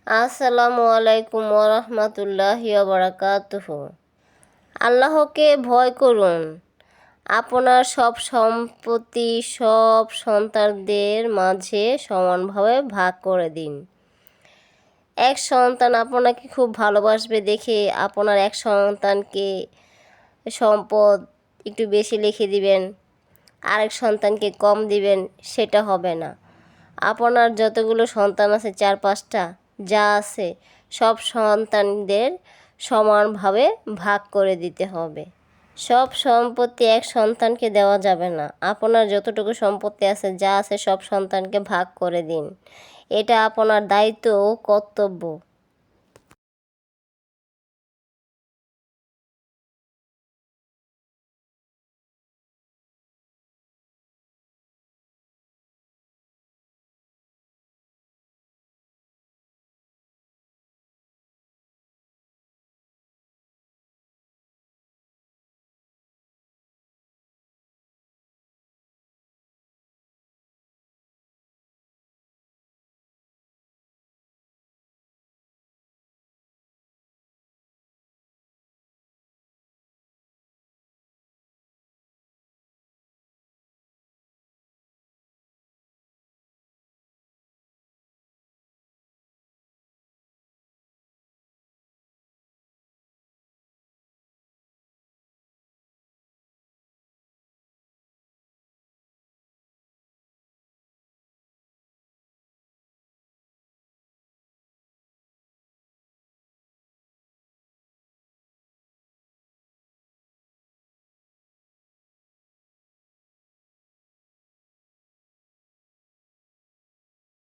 আসসালামু আলাইকুম ওরহমতুল্লাহি ওয়াবারাকাতুহু। আল্লাহকে ভয় করুন। আপনার সব সম্পত্তি সব সন্তানদের মাঝে সমানভাবে ভাগ করে দিন। এক সন্তান আপনাকে খুব ভালোবাসবে দেখে আপনার এক সন্তানকে সম্পদ একটু বেশি লিখে দিবেন, আরেক সন্তানকে কম দিবেন, সেটা হবে না। আপনার যতগুলো সন্তান আছে 4-5টা যা আছে সব সন্তানদের সমানভাবে ভাগ করে দিতে হবে। সব সম্পত্তি এক সন্তানকে দেওয়া যাবে না। আপনার যতটুকু সম্পত্তি আছে যা আছে সব সন্তানকে ভাগ করে দিন। এটা আপনার দায়িত্ব ও কর্তব্য।